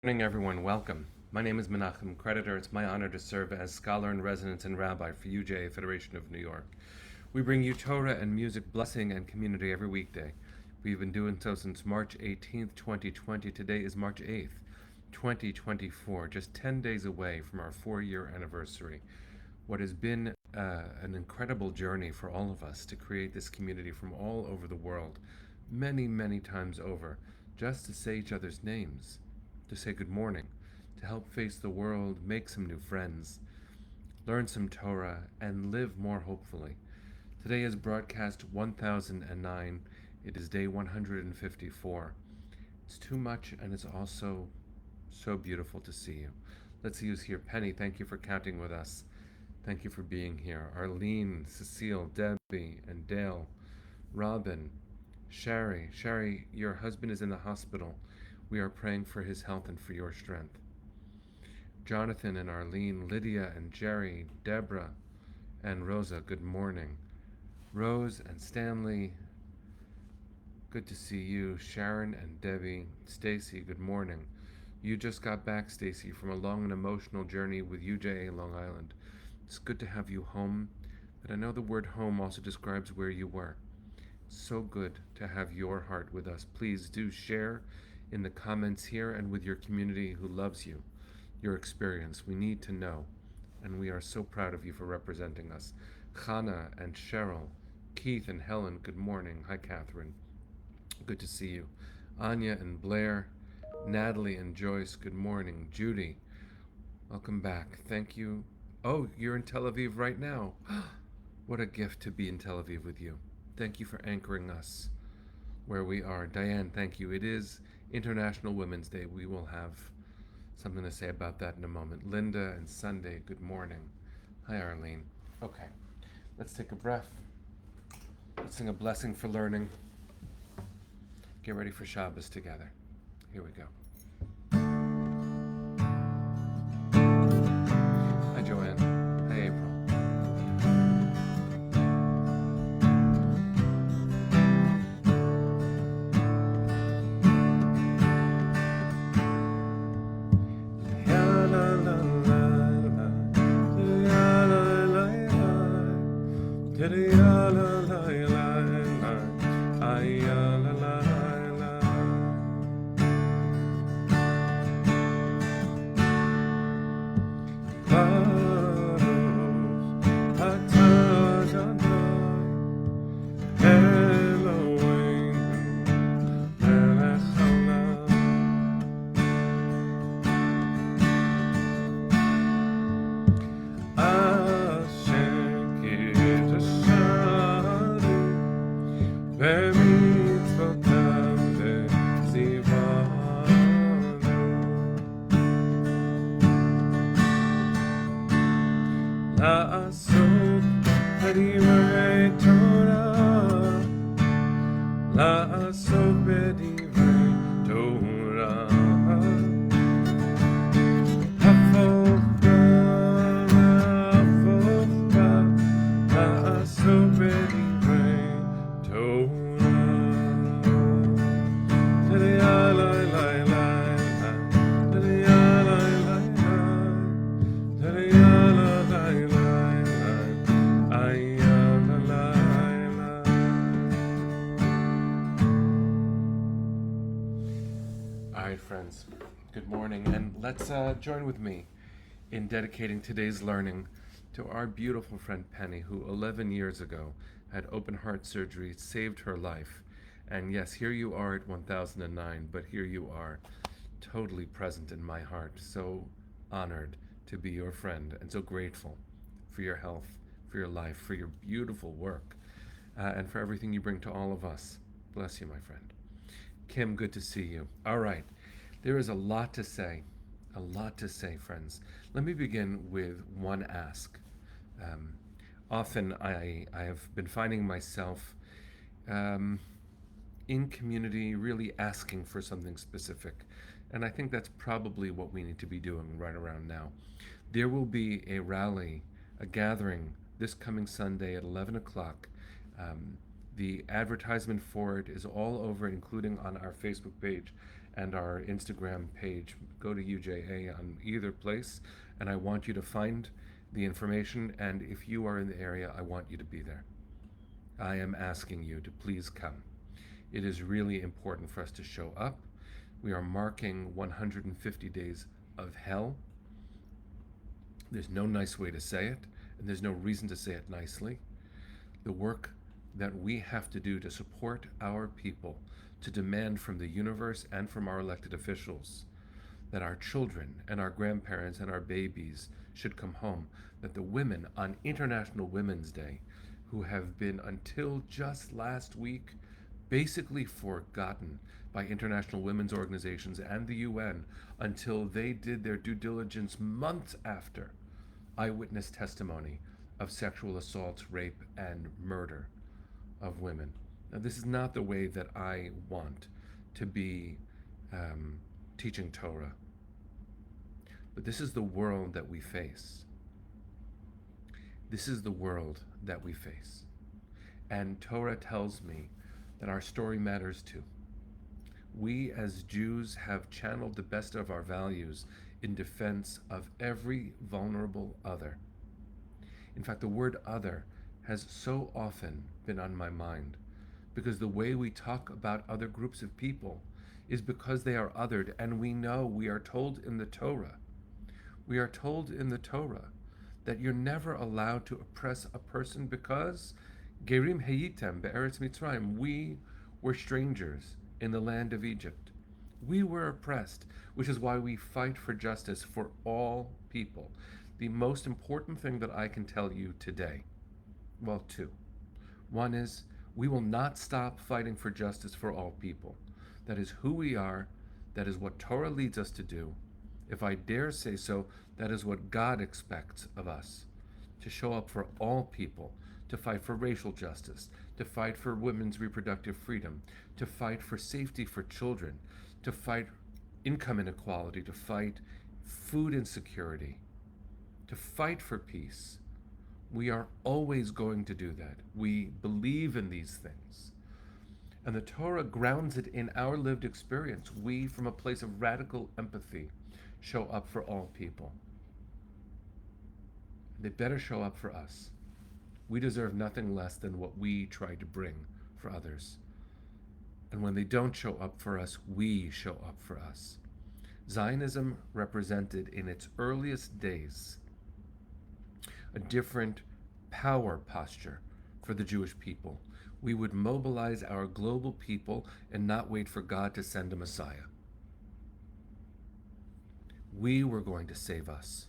Good morning, everyone. Welcome. My name is Menachem Creditor. It's my honor to serve as scholar in residence and rabbi for UJA Federation of New York. We bring you Torah and music, blessing, and community every weekday. We've been doing so since March 18th, 2020. Today is March 8th, 2024, just 10 days away from our 4-year anniversary. What has been an incredible journey for all of us to create this community from all over the world, many, many times over, just to say each other's names, to say good morning, to help face the world, make some new friends, learn some Torah, and live more hopefully. Today is broadcast 1009. It is day 154. It's too much, and it's also so beautiful to see you. Let's see who's here. Penny, thank you for counting with us. Thank you for being here. Arlene, Cecile, Debbie, and Dale, Robin, Sherry. Sherry, your husband is in the hospital. We are praying for his health and for your strength. Jonathan and Arlene, Lydia and Jerry, Deborah and Rosa, good morning. Rose and Stanley, good to see you. Sharon and Debbie, Stacy, good morning. You just got back, Stacy, from a long and emotional journey with UJA Long Island. It's good to have you home, but I know the word home also describes where you were. So good to have your heart with us. Please do share in the comments here and with your community who loves you, your experience. We need to know, and we are so proud of you for representing us. Chana and Cheryl, Keith and Helen, good morning. Hi, Catherine. Good to see you. Anya and Blair, Natalie and Joyce, good morning. Judy, welcome back. Thank you. Oh, you're in Tel Aviv right now. What a gift to be in Tel Aviv with you. Thank you for anchoring us where we are. Diane, thank you. It is International Women's Day. We will have something to say about that in a moment. Linda and Sunday, good morning. Hi, Arlene. Okay, let's take a breath. Let's sing a blessing for learning. Get ready for Shabbos together. Here we go. Hi, Joanne. Hi, April. Friends, good morning, and let's join with me in dedicating today's learning to our beautiful friend Penny, who 11 years ago had open heart surgery, saved her life. And yes, here you are at 1009, but here you are, totally present in my heart. So honored to be your friend, and so grateful for your health, for your life, for your beautiful work, and for everything you bring to all of us. Bless you, my friend. Kim, good to see you. All right. There is a lot to say, friends. Let me begin with one ask. Often I have been finding myself in community really asking for something specific. And I think that's probably what we need to be doing right around now. There will be a rally, a gathering this coming Sunday at 11 o'clock. The advertisement for it is all over, including on our Facebook page and our Instagram page. Go to UJA on either place, and I want you to find the information. And if you are in the area, I want you to be there. I am asking you to please come. It is really important for us to show up. We are marking 150 days of hell. There's no nice way to say it, and there's no reason to say it nicely. The work that we have to do to support our people, to demand from the universe and from our elected officials that our children and our grandparents and our babies should come home, that the women on International Women's Day, who have been until just last week basically forgotten by international women's organizations and the UN until they did their due diligence months after eyewitness testimony of sexual assaults, rape, and murder of women. Now, this is not the way that I want to be teaching Torah, but this is the world that we face. This is the world that we face. And Torah tells me that our story matters too. We as Jews have channeled the best of our values in defense of every vulnerable other. In fact, the word other has so often been on my mind because the way we talk about other groups of people is because they are othered, and we know, we are told in the Torah that you're never allowed to oppress a person because Gerim Hayitem Be'eretz Mitzrayim, we were strangers in the land of Egypt. We were oppressed, which is why we fight for justice for all people. The most important thing that I can tell you today, well, two. One is, we will not stop fighting for justice for all people. That is who we are. That is what Torah leads us to do. If I dare say so, that is what God expects of us, to show up for all people, to fight for racial justice, to fight for women's reproductive freedom, to fight for safety for children, to fight income inequality, to fight food insecurity, to fight for peace. We are always going to do that. We believe in these things. And the Torah grounds it in our lived experience. We, from a place of radical empathy, show up for all people. They better show up for us. We deserve nothing less than what we try to bring for others. And when they don't show up for us, we show up for us. Zionism represented in its earliest days a different power posture for the Jewish people. We would mobilize our global people and not wait for God to send a Messiah. We were going to save us.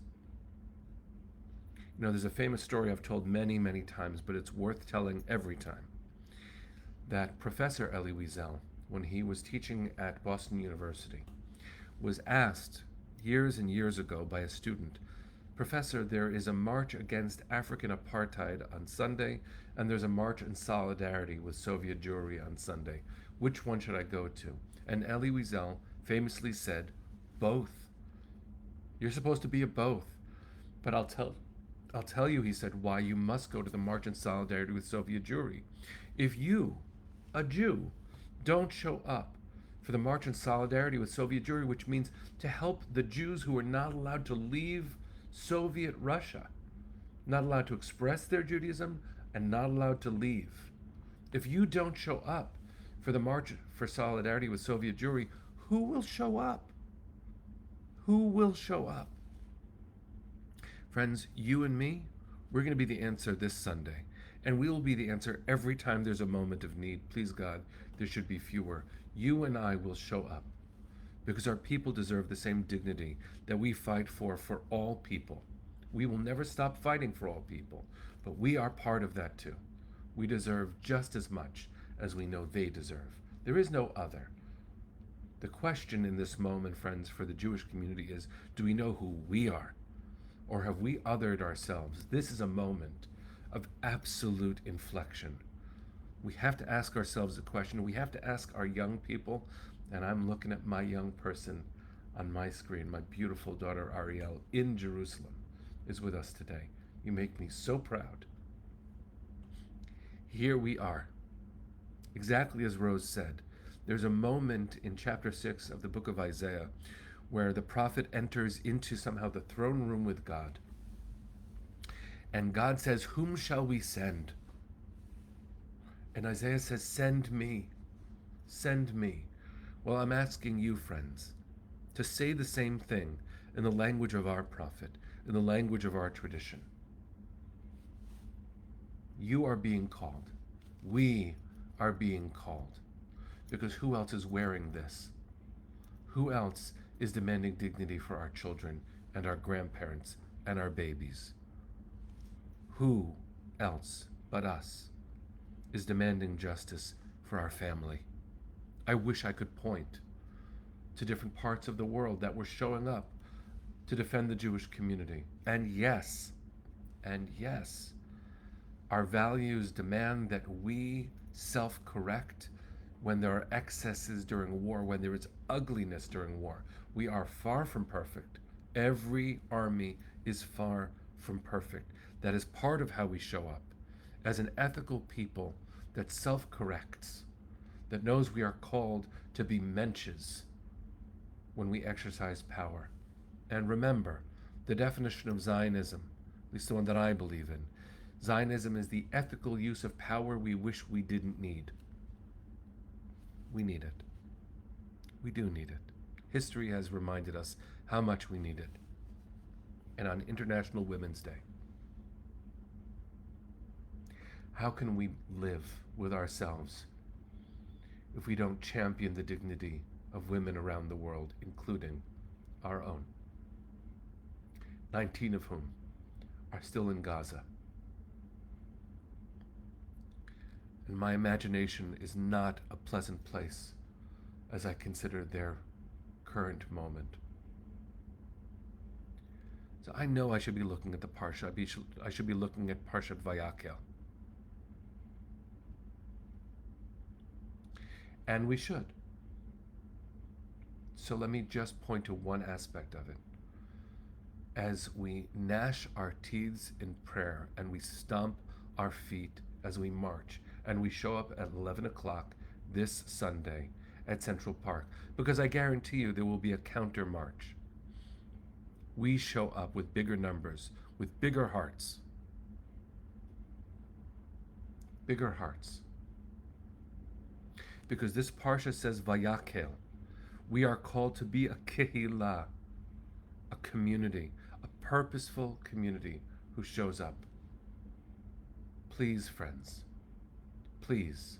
You know, there's a famous story I've told many, many times, but it's worth telling every time, that Professor Elie Wiesel, when he was teaching at Boston University, was asked years and years ago by a student, "Professor, there is a march against African apartheid on Sunday, and there's a march in solidarity with Soviet Jewry on Sunday. Which one should I go to?" And Elie Wiesel famously said, "Both. You're supposed to be a both. But I'll tell you," he said, "why you must go to the March in Solidarity with Soviet Jewry. If you, a Jew, don't show up for the March in Solidarity with Soviet Jewry, which means to help the Jews who are not allowed to leave Soviet Russia, not allowed to express their Judaism, and not allowed to leave. If you don't show up for the March for Solidarity with Soviet Jewry, who will show up? Who will show up?" Friends, you and me, we're going to be the answer this Sunday. And we will be the answer every time there's a moment of need. Please God, there should be fewer. You and I will show up because our people deserve the same dignity that we fight for all people. We will never stop fighting for all people, but we are part of that too. We deserve just as much as we know they deserve. There is no other. The question in this moment, friends, for the Jewish community is, do we know who we are? Or have we othered ourselves? This is a moment of absolute inflection. We have to ask ourselves a question. We have to ask our young people, and I'm looking at my young person on my screen. My beautiful daughter Ariel in Jerusalem is with us today. You make me so proud. Here we are. Exactly as Rose said, There's a moment in chapter 6 of the book of Isaiah where the prophet enters into somehow the throne room with God. And God says, "Whom shall we send?" And Isaiah says, "Send me. Send me." Well, I'm asking you, friends, to say the same thing in the language of our prophet, in the language of our tradition. You are being called. We are being called. Because who else is wearing this? Who else is demanding dignity for our children and our grandparents and our babies? Who else but us is demanding justice for our family? I wish I could point to different parts of the world that were showing up to defend the Jewish community. And yes, our values demand that we self-correct when there are excesses during war, when there is ugliness during war. We are far from perfect. Every army is far from perfect. That is part of how we show up as an ethical people that self-corrects, that knows we are called to be mensches when we exercise power. And remember, the definition of Zionism, at least the one that I believe in, Zionism is the ethical use of power we wish we didn't need. We need it. We do need it. History has reminded us how much we need it. And on International Women's Day, how can we live with ourselves if we don't champion the dignity of women around the world, including our own? 19 of whom are still in Gaza. And my imagination is not a pleasant place as I consider their current moment. So I know I should be looking at the Parsha. I should be looking at Parshat VAYAKHEL. And we should. So let me just point to one aspect of it. As we gnash our teeth in prayer and we stomp our feet as we march, and we show up at 11 o'clock this Sunday at Central Park, because I guarantee you there will be a counter march. We show up with bigger numbers, with bigger hearts. Bigger hearts. Because this Parsha says VAYAKHEL. We are called to be a kehillah, a community, a purposeful community who shows up. Please, friends, please,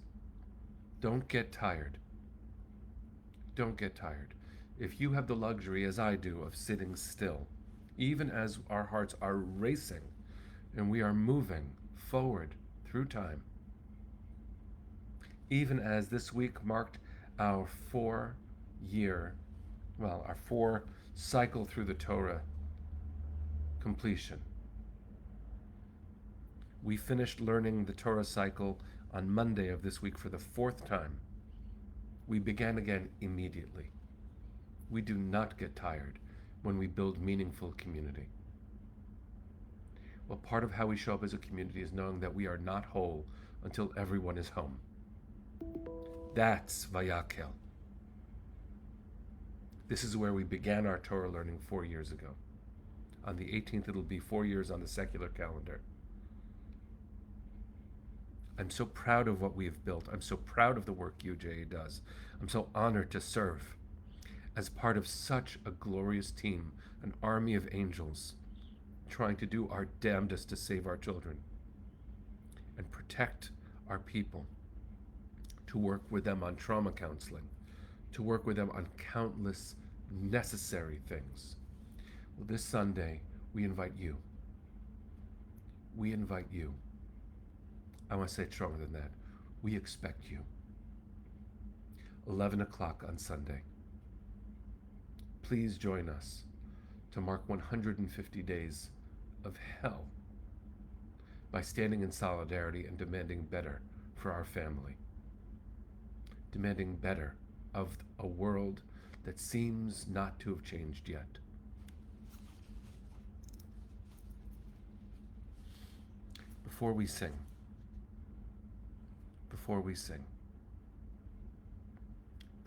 don't get tired. Don't get tired. If you have the luxury, as I do, of sitting still, even as our hearts are racing and we are moving forward through time, even as this week marked our 4-year, our 4 cycle through the Torah completion. We finished learning the Torah cycle on Monday of this week for the 4th time. We began again immediately. We do not get tired when we build meaningful community. Well, part of how we show up as a community is knowing that we are not whole until everyone is home. That's VAYAKHEL. This is where we began our Torah learning 4 years ago. On the 18th, it'll be 4 years on the secular calendar. I'm so proud of what we have built. I'm so proud of the work UJA does. I'm so honored to serve as part of such a glorious team, an army of angels, trying to do our damnedest to save our children and protect our people, to work with them on trauma counseling, to work with them on countless necessary things. Well, this Sunday, we invite you. We invite you. I want to say it stronger than that. We expect you. 11 o'clock on Sunday. Please join us to mark 150 days of hell by standing in solidarity and demanding better for our family. Demanding better of a world that seems not to have changed yet. Before we sing,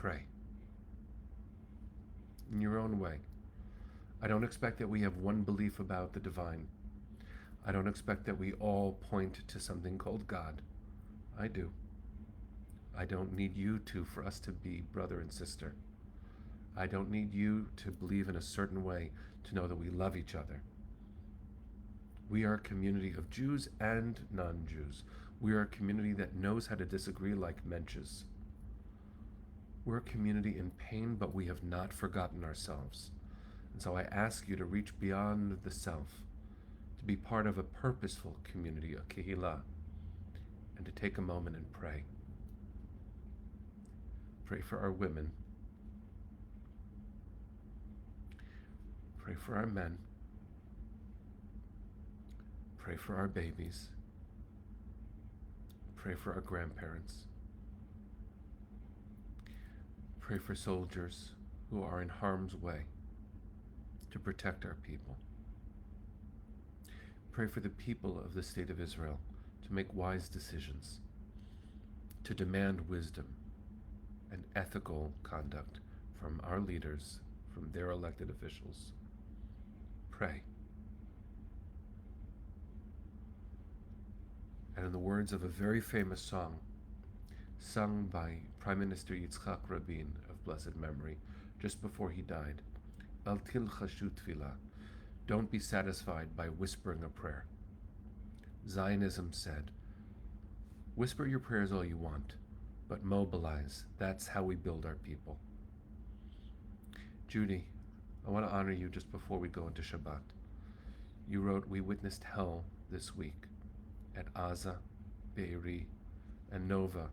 Pray. In your own way. I don't expect that we have one belief about the divine. I don't expect that we all point to something called God. I do. I don't need you to for us to be brother and sister. I don't need you to believe in a certain way to know that we love each other. We are a community of Jews and non-Jews. We are a community that knows how to disagree like menches. We're a community in pain, but we have not forgotten ourselves. And so I ask you to reach beyond the self, to be part of a purposeful community, a kehillah, and to take a moment and pray. Pray for our women. Pray for our men. Pray for our babies. Pray for our grandparents. Pray for soldiers who are in harm's way to protect our people. Pray for the people of the State of Israel to make wise decisions, to demand wisdom and ethical conduct from our leaders, from their elected officials. Pray. And in the words of a very famous song, sung by Prime Minister Yitzhak Rabin of blessed memory, just before he died, Al tilchashu tefillah, don't be satisfied by whispering a prayer. Zionism said, whisper your prayers all you want, but mobilize. That's how we build our people. Judy, I want to honor you just before we go into Shabbat. You wrote, we witnessed hell this week at Aza, Be'eri, and Nova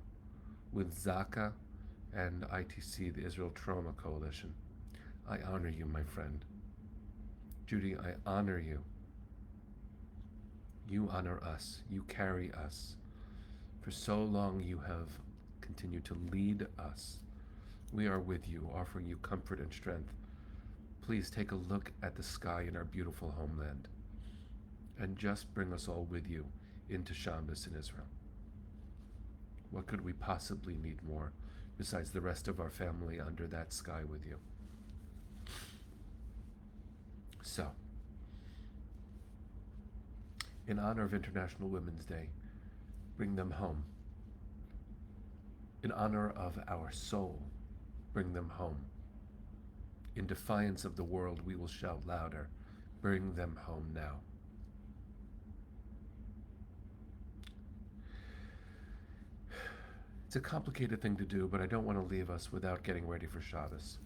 with Zaka and ITC, the Israel Trauma Coalition. I honor you, my friend. Judy, I honor you. You honor us. You carry us. For so long you have continued to lead us. We are with you, offering you comfort and strength. Please take a look at the sky in our beautiful homeland and just bring us all with you into Shabbos in Israel. What could we possibly need more besides the rest of our family under that sky with you? So, in honor of International Women's Day, bring them home. In honor of our soul, bring them home. In defiance of the world, we will shout louder, bring them home now. It's a complicated thing to do, but I don't want to leave us without getting ready for Shabbos.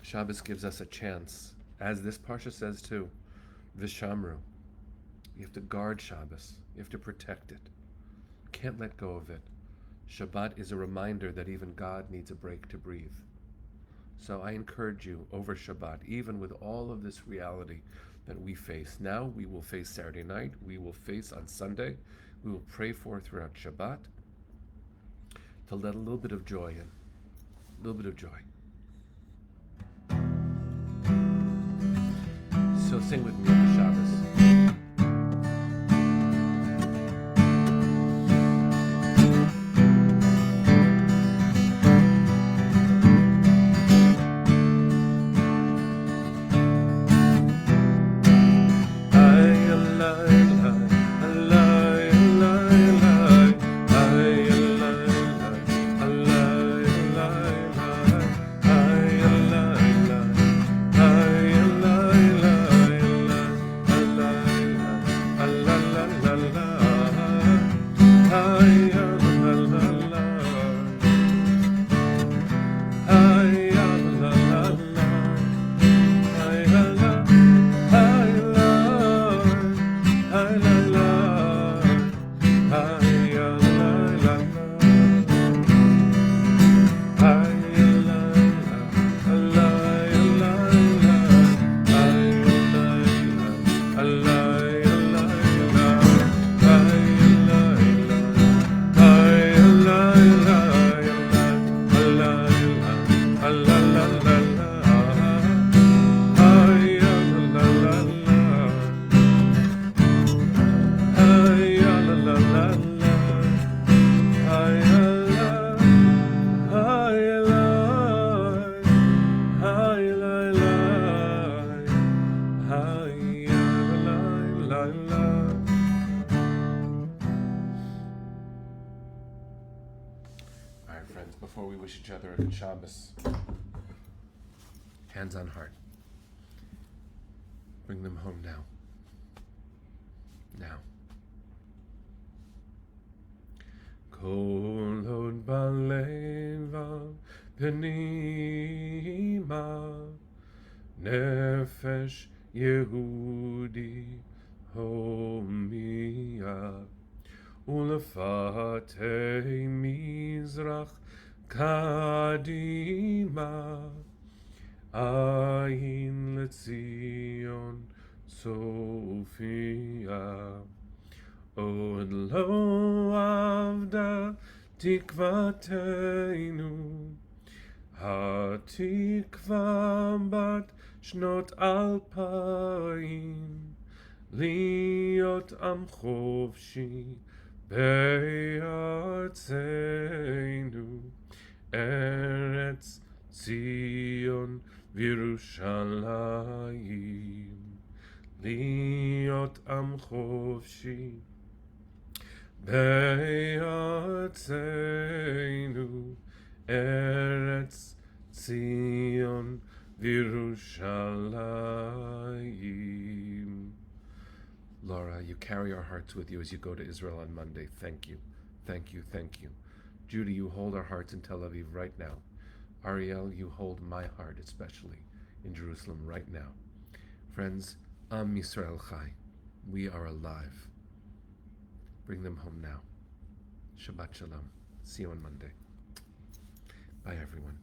Shabbos gives us a chance, as this parsha says too, Vishamru. You have to guard Shabbos. You have to protect it. You can't let go of it. Shabbat is a reminder that even God needs a break to breathe. So I encourage you over Shabbat, even with all of this reality that we face. Now we will face Saturday night. We will face on Sunday. We will pray for throughout Shabbat to let a little bit of joy in. A little bit of joy. So sing with me at the Shabbos. wish each other a good Shabbos. Hands on heart. Bring them home now. Now. Kol hod balevav penima nefesh Yehudi homia ulefatei mizrach kadima ayin letzion Sophia Od lo avda tikvateinu hatikva bat shnot alpayim liot am chovshi be'artzeinu Eretz Zion v'Yerushalayim liot am chovshi be'artzeinu Eretz Zion v'Yerushalayim. Laura, you carry our hearts with you as you go to Israel on Monday. Thank you. Thank you. Thank you. Judy, you hold our hearts in Tel Aviv right now. Ariel, you hold my heart especially in Jerusalem right now. Friends, Am Yisrael Chai. We are alive. Bring them home now. Shabbat Shalom. See you on Monday. Bye, everyone.